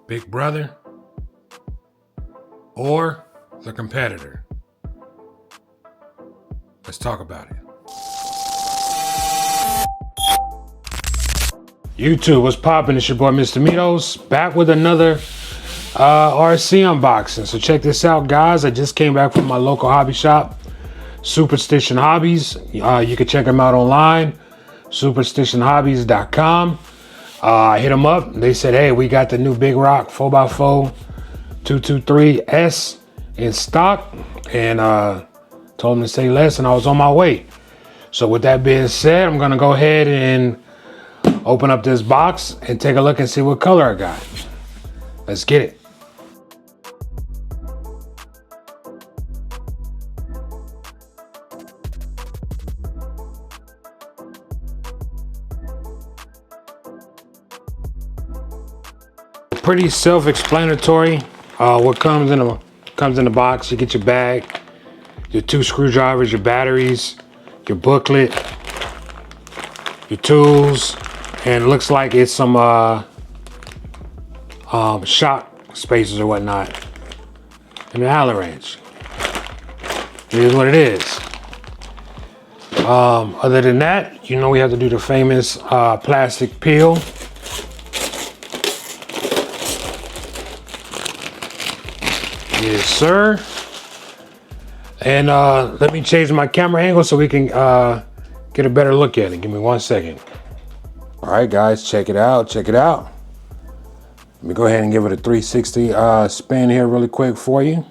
Big brother, or the competitor? Let's talk about it. YouTube, what's poppin'? It's your boy Mr. Mitos, back with another RC unboxing. So check this out, guys. I just came back from my local hobby shop, Superstition Hobbies. You can check them out online, superstitionhobbies.com. I hit them up. They said, hey, we got the new Big Rock 4x4 223S in stock, and told them to say less, and I was on my way. So with that being said, I'm gonna go ahead and open up this box and take a look and see what color I got. Let's get it. Pretty self-explanatory. What comes in the box. You get your bag, your 2 screwdrivers, your batteries, your booklet, your tools, and it looks like it's some shock spacers or whatnot, and the Allen wrench. It is what it is. Other than that, you know, we have to do the famous plastic peel. Yes, sir. And let me change my camera angle so we can get a better look at it. Give me 1 second. All right, guys, check it out. Check it out. Let me go ahead and give it a 360 spin here really quick for you.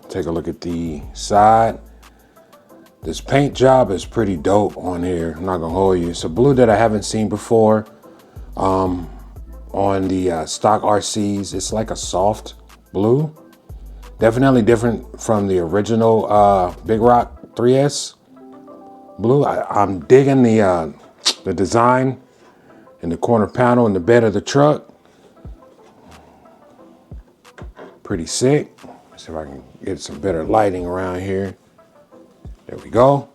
Take a look at the side. This paint job is pretty dope on here. I'm not gonna hold you. It's a blue that I haven't seen before on the stock RCs. It's like a soft blue. Definitely different from the original Big Rock 3S blue. I'm digging the design in the corner panel in the bed of the truck. Pretty sick. Let's see if I can get some better lighting around here. There we go.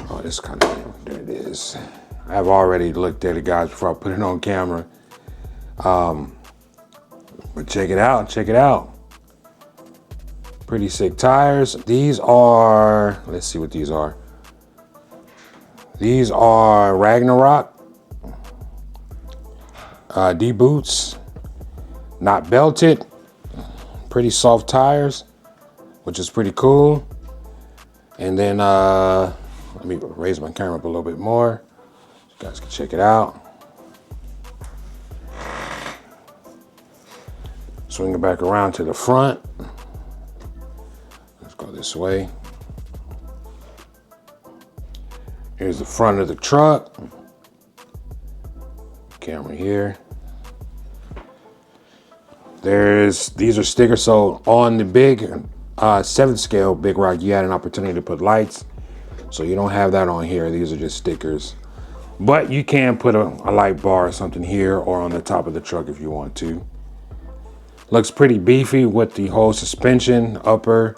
Oh, this kind of, there it is. I've already looked at it, guys, before I put it on camera. But check it out, check it out. Pretty sick tires. These are, let's see what these are. These are Ragnarok D boots, not belted. Pretty soft tires, which is pretty cool. And then let me raise my camera up a little bit more so you guys can check it out. Swing it back around to the front. Let's go this way. Here's the front of the truck. Camera here. These are stickers. So on the big 7th scale Big Rock, you had an opportunity to put lights. So you don't have that on here. These are just stickers. But you can put a light bar or something here or on the top of the truck if you want to. Looks pretty beefy with the whole suspension, upper,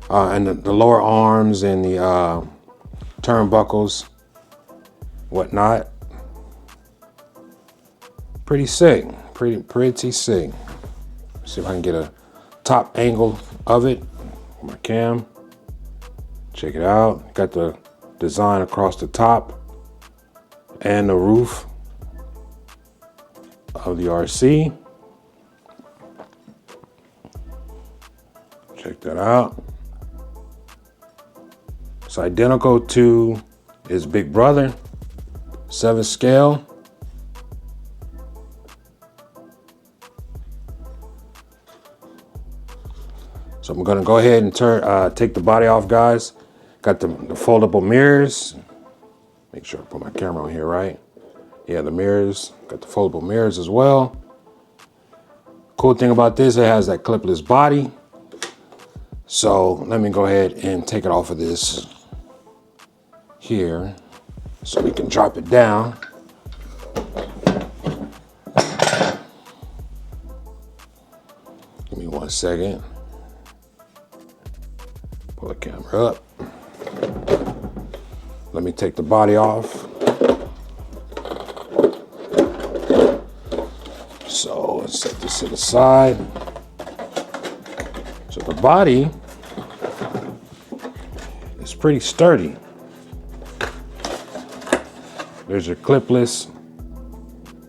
and the lower arms and the turnbuckles, whatnot. Pretty sick, pretty sick. See if I can get a top angle of it with my cam. Check it out. Got the design across the top and the roof of the RC. Check that out. It's identical to his big brother, 7th scale. So I'm gonna go ahead and take the body off, guys. Got the foldable mirrors. Make sure I put my camera on here, right? Yeah, the mirrors. Got the foldable mirrors as well. Cool thing about this, it has that clipless body. So let me go ahead and take it off of this here so we can drop it down. Give me 1 second. Pull the camera up. Let me take the body off. let's set this to the side. So the body is pretty sturdy. There's your clipless,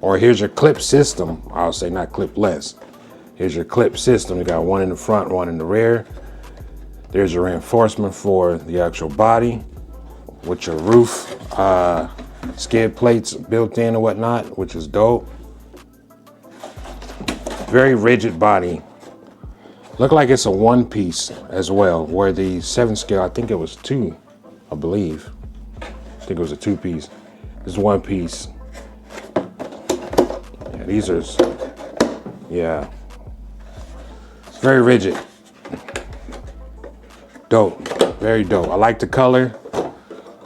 or here's your clip system. I'll say not clipless. Here's your clip system. You got one in the front, one in the rear. There's your reinforcement for the actual body with your roof skid plates built in and whatnot, which is dope. Very rigid body. Look like it's a one piece as well, where the 7 scale, I think it was 2, I believe. I think it was a 2-piece. This is 1 piece. Yeah, these are, yeah. Very rigid. Dope, very dope. I like the color.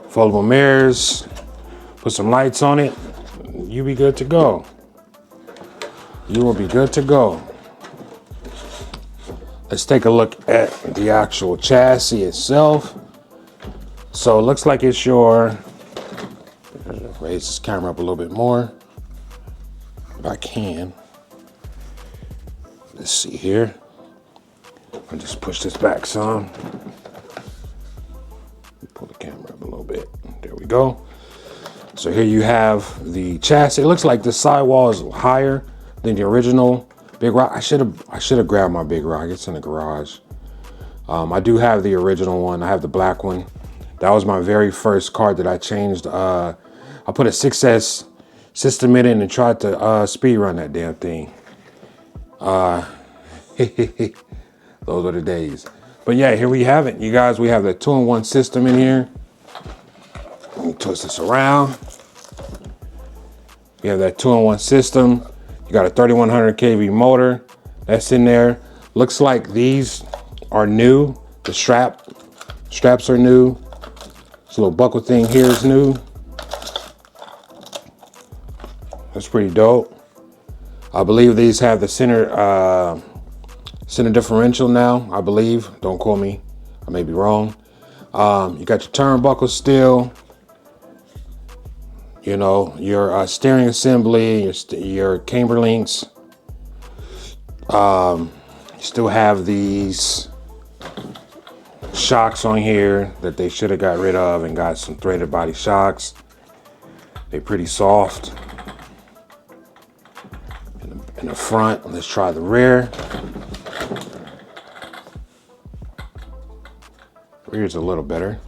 Foldable mirrors. Put some lights on it. You be good to go. You will be good to go. Let's take a look at the actual chassis itself. So it looks like it's your, raise this camera up a little bit more if I can. Let's see here. I'll just push this back some. Pull the camera up a little bit. There we go. So here you have the chassis. It looks like the sidewall is higher than the original Big Rock. I should have grabbed my Big Rock. It's in the garage. I do have the original one. I have the black one. That was my very first card that I changed. I put a 6S system in it and tried to speed run that damn thing. Those were the days. But yeah, here we have it. You guys, we have the 2-in-1 system in here. Let me twist this around. We have that 2-in-1 system. You got a 3100 kV motor that's in there. Looks like these are new. The straps are new. This little buckle thing here is new. That's pretty dope. I believe these have the center differential now, I believe. Don't quote me, I may be wrong. You got your turnbuckle still. You know, your steering assembly, your camber links. You still have these shocks on here that they should have got rid of and got some threaded body shocks. They're pretty soft. In the front, let's try the rear. Rear's a little better.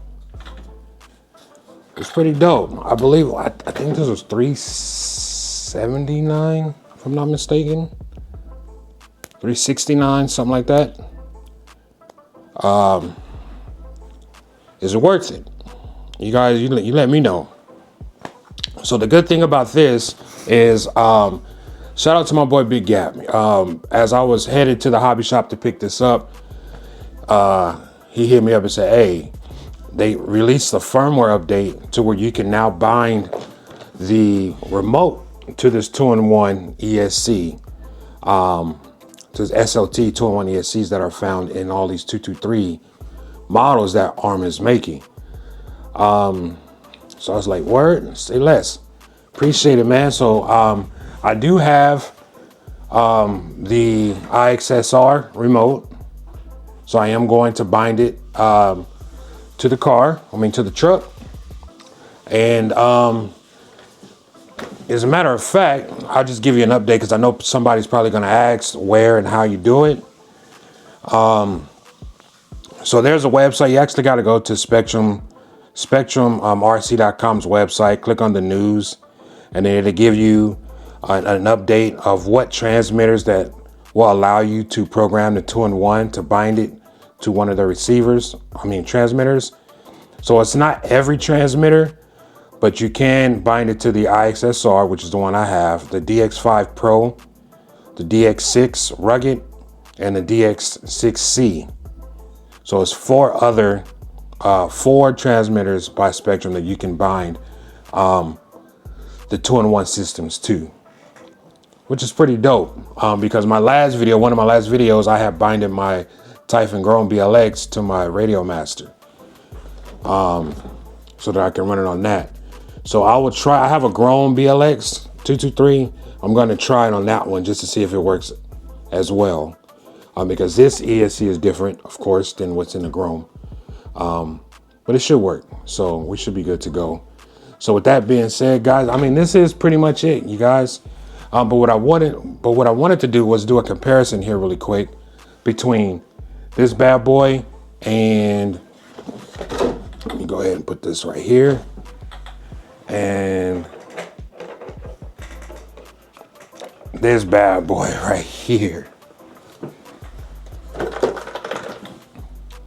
It's pretty dope. I believe, I think this was $379, if I'm not mistaken. $369, something like that. Is it worth it? You guys, you let me know. So the good thing about this is, shout out to my boy Big Gap. As I was headed to the hobby shop to pick this up, he hit me up and said, hey, they released the firmware update to where you can now bind the remote to this 2-in-1 ESC, to this SLT 2-in-1 ESCs that are found in all these 223 models that Arrma is making. So I was like, word, say less. Appreciate it, man. So I do have the iXSR remote. So I am going to bind it to the car, to the truck. And as a matter of fact, I'll just give you an update because I know somebody's probably going to ask where and how you do it. So there's a website. You actually got to go to SpectrumRC.com's website, click on the news, and then it'll give you an update of what transmitters that will allow you to program the 2-in-1 to bind it to one of the transmitters. So it's not every transmitter, but you can bind it to the iXSR, which is the one I have, the DX5 Pro, the DX6 Rugged, and the DX6C. So it's 4 other transmitters by Spectrum that you can bind the 2-in-1 systems to, which is pretty dope. Because one of my last videos, I have binded my Typhon Grown BLX to my Radio Master, so that I can run it on that. So I will try. I have a Grown BLX 223. I'm going to try it on that one just to see if it works as well, because this ESC is different, of course, than what's in the Chrome, but it should work, so we should be good to go. So with that being said, guys, I mean, this is pretty much it, you guys. But what I wanted to do was do a comparison here really quick between this bad boy and, let me go ahead and put this right here, and this bad boy right here.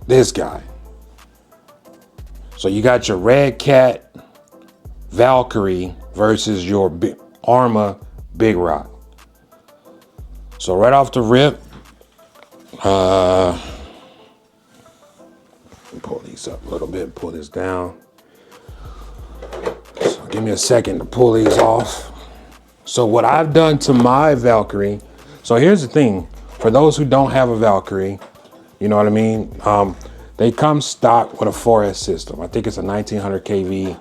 This guy. So you got your Redcat Valkyrie versus your Arrma Big Rock. So right off the rip, pull these up a little bit, pull this down. So give me a second to pull these off. So what I've done to my Valkyrie, so here's the thing, for those who don't have a Valkyrie, you know what I mean? They come stock with a 4S system. I think it's a 1900 kV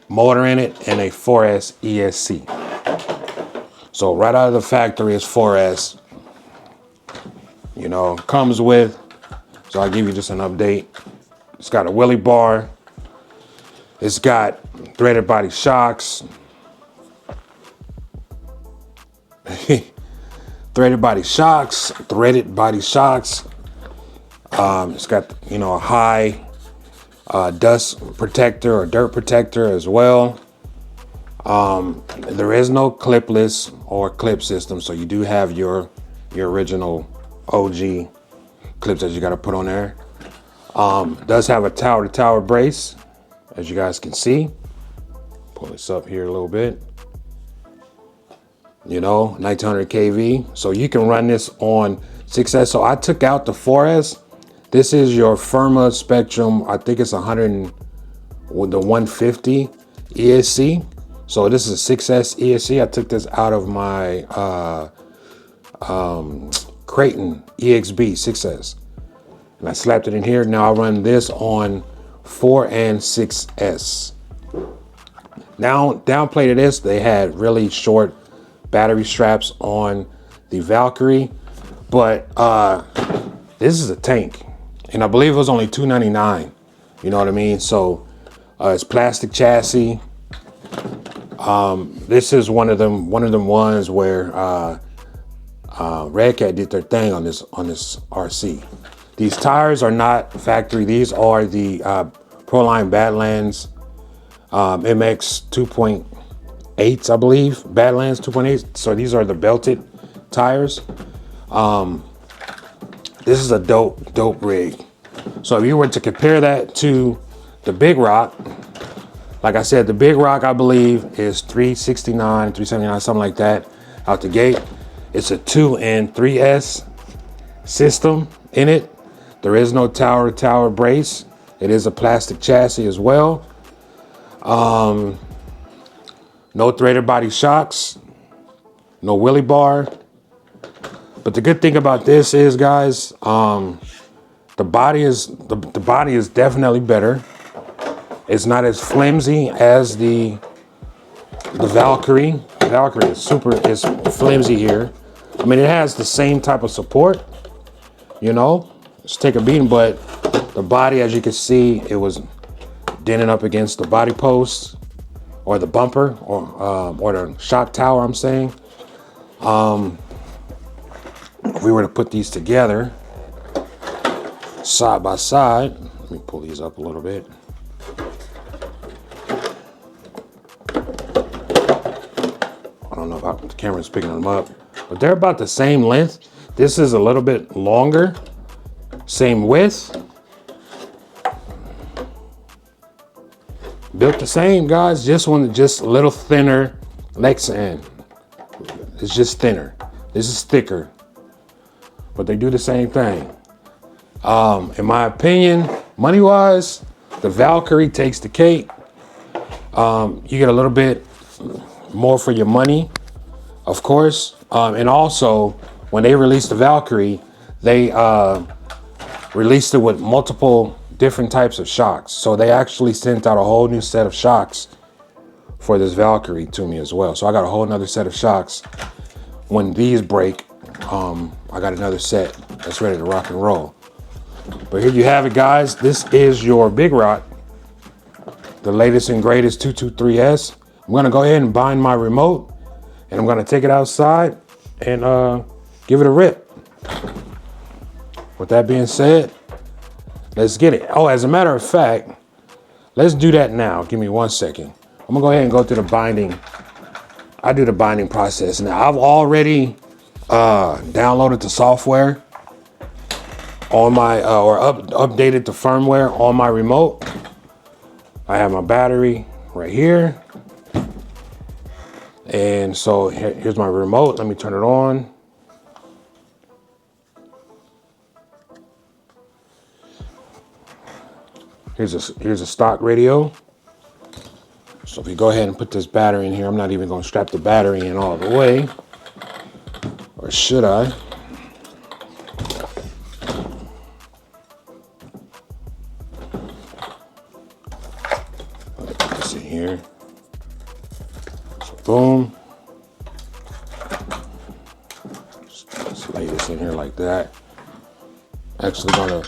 motor in it and a 4S ESC. So right out of the factory is 4S, you know, comes with, so I'll give you just an update. It's got a wheelie bar. It's got threaded body shocks. Threaded body shocks. It's got, you know, a high dust protector or dirt protector as well. There is no clipless or clip system, so you do have your original OG clips that you got to put on there. Does have a tower to tower brace, as you guys can see. Pull this up here a little bit. You know, 1900 kV, so you can run this on 6S. So I took out the 4S. This is your Firma Spectrum. I think it's 100 with the 150 ESC. So this is a 6S ESC. I took this out of my Creighton EXB 6S, and I slapped it in here. Now I run this on 4 and 6S. Now, downplay to this, they had really short battery straps on the Valkyrie, but this is a tank, and I believe it was only $299. You know what I mean? So it's plastic chassis. This is one of them ones where Redcat did their thing on this RC. These tires are not factory. These are the Proline Badlands MX 2.8s, I believe. Badlands 2.8. So these are the belted tires. This is a dope rig. So if you were to compare that to the Big Rock, like I said, the Big Rock, I believe, is 369, 379, something like that out the gate. It's a 2 and 3S system in it. There is no tower to tower brace. It is a plastic chassis as well. No threaded body shocks, no wheelie bar. But the good thing about this is, guys, the body is definitely better. It's not as flimsy as the Valkyrie. The Valkyrie is flimsy here. I mean, it has the same type of support, you know, let's take a beating, but the body, as you can see, it was denting up against the body post or the bumper or the shock tower, I'm saying. If we were to put these together side by side, let me pull these up a little bit. I don't know if the camera's picking them up, but they're about the same length. This is a little bit longer, same width. Built the same, guys. Just a little thinner Lexan. It's just thinner. This is thicker, but they do the same thing. In my opinion, money-wise, the Valkyrie takes the cake. You get a little bit more for your money, of course. And also, when they released the Valkyrie, they released it with multiple different types of shocks. So they actually sent out a whole new set of shocks for this Valkyrie to me as well. So I got a whole nother set of shocks. When these break, I got another set that's ready to rock and roll. But here you have it, guys. This is your Big Rock, the latest and greatest 223S. I'm gonna go ahead and bind my remote, and I'm gonna take it outside and give it a rip. With that being said, let's get it. Oh, as a matter of fact, let's do that now. Give me 1 second. I'm gonna go ahead and go through the binding. I do the binding process now. I've already downloaded the software on my, updated the firmware on my remote. I have my battery right here. And so here's my remote. Let me turn it on. Here's a stock radio. So if you go ahead and put this battery in here, I'm not even gonna strap the battery in all the way. Or should I? Put this in here. So boom. Just lay this in here like that. Actually gonna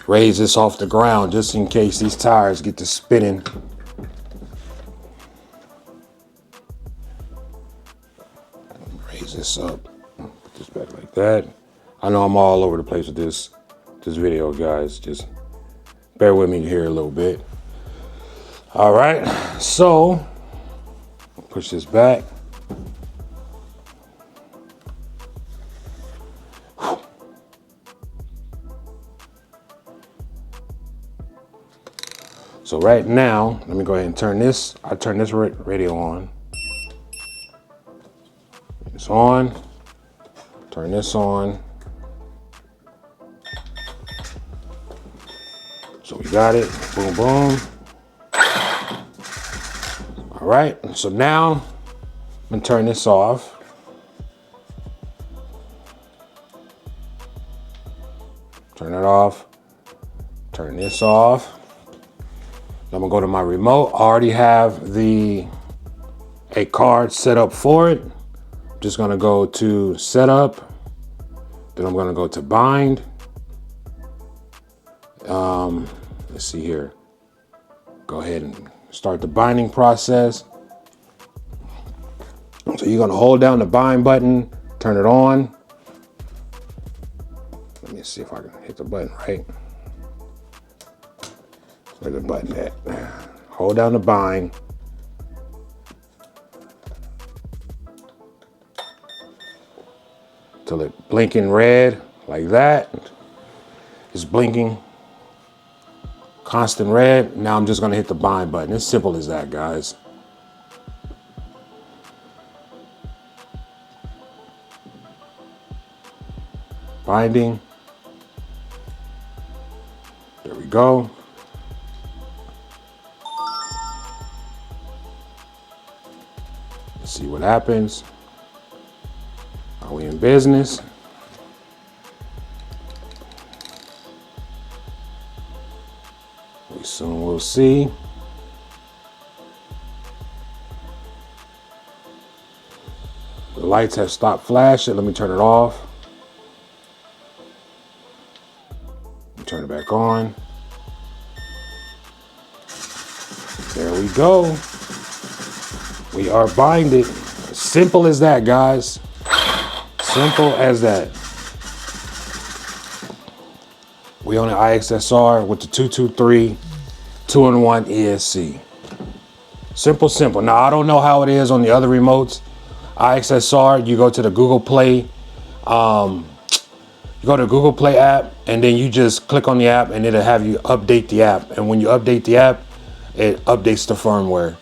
raise this off the ground just in case these tires get to spinning. Raise this up, put this back like that. I know I'm all over the place with this video, guys. Just bear with me here a little bit. All right, so push this back. So right now, let me go ahead and turn this. I turn this radio on. It's on. Turn this on. So we got it. Boom, boom. All right. So now I'm gonna turn this off. Turn it off. Turn this off. I'm gonna go to my remote. I already have a card set up for it. I'm just gonna go to setup. Then I'm gonna go to bind. Let's see here. Go ahead and start the binding process. So you're gonna hold down the bind button, turn it on. Let me see if I can hit the button right. Where's the button at? Hold down the bind. Till it blinking red like that. It's blinking constant red. Now I'm just gonna hit the bind button. It's simple as that, guys. Binding. There we go. Let's see what happens. Are we in business? We soon will see. The lights have stopped flashing. Let me turn it off. Turn it back on. There we go. We are binded. Simple as that, guys. Simple as that. We on an iXSR with the 223 2-in-1 ESC. Simple, simple. Now, I don't know how it is on the other remotes. iXSR, you go to the Google Play. You go to the Google Play app, and then you just click on the app, and it'll have you update the app. And when you update the app, it updates the firmware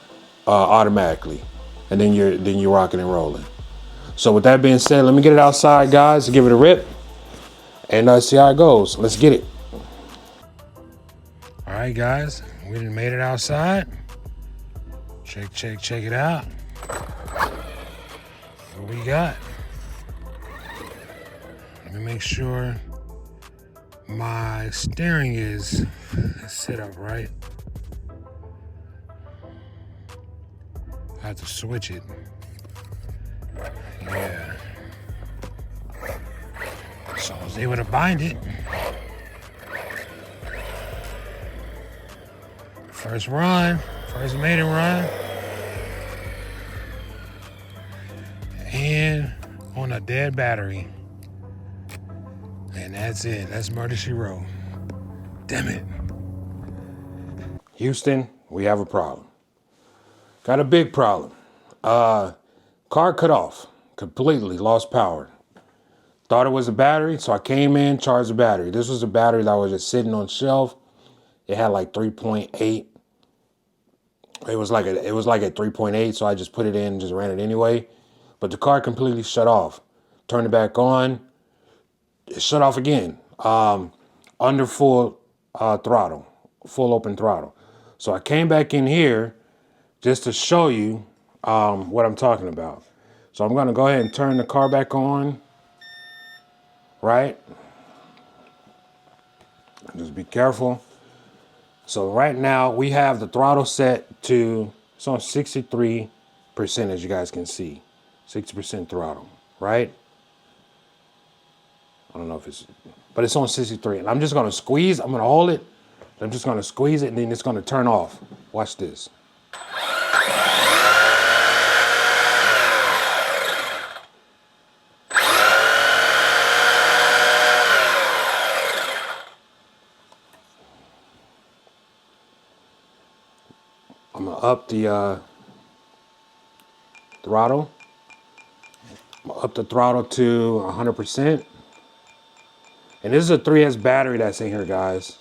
automatically, and then you're rocking and rolling. So with that being said, let me get it outside, guys, give it a rip, and see how it goes. Let's get it. All right, guys, we done made it outside. Check it out. What we got? Let me make sure my steering is set up right. I have to switch it. Yeah. So I was able to bind it. First run, first maiden run. And on a dead battery. And that's it. That's murder she wrote. Damn it. Houston, we have a problem. Got a big problem. Car cut off. Completely lost power. Thought it was a battery, so I came in, charged the battery. This was a battery that was just sitting on the shelf. It had like 3.8. It was like at 3.8, so I just put it in and just ran it anyway. But the car completely shut off. Turned it back on. It shut off again. Under full throttle, full open throttle. So I came back in here just to show you what I'm talking about. So I'm gonna go ahead and turn the car back on, right? Just be careful. So right now we have the throttle set to, it's on 63%, as you guys can see. 60% throttle, right? I don't know if it's, but it's on 63. And I'm just gonna squeeze, I'm gonna hold it. I'm just gonna squeeze it and then it's gonna turn off. Watch this. I'm gonna up the throttle. I'm gonna up the throttle to 100%. And this is a 3S battery that's in here, guys.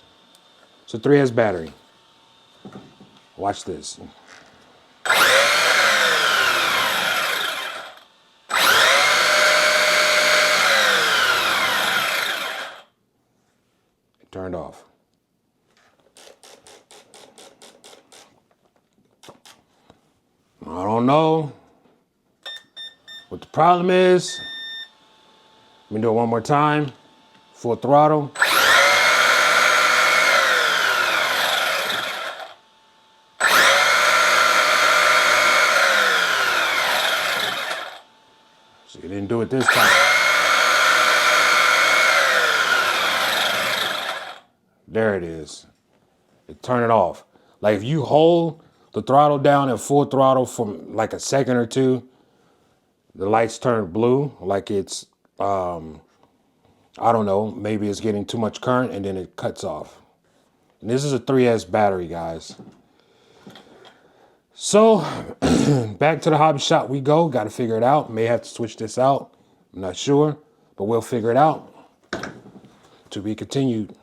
It's a 3S battery. Watch this. It turned off. I don't know what the problem is. Let me do it one more time. Full throttle. So you didn't do it this time. There it is. It turned it off. Like if you hold the throttle down at full throttle for like a second or two, the lights turn blue, like it's, I don't know, maybe it's getting too much current and then it cuts off. And this is a 3S battery, guys. So back to the hobby shop we go. Got to figure it out. May have to switch this out. I'm not sure, but we'll figure it out. To be continued.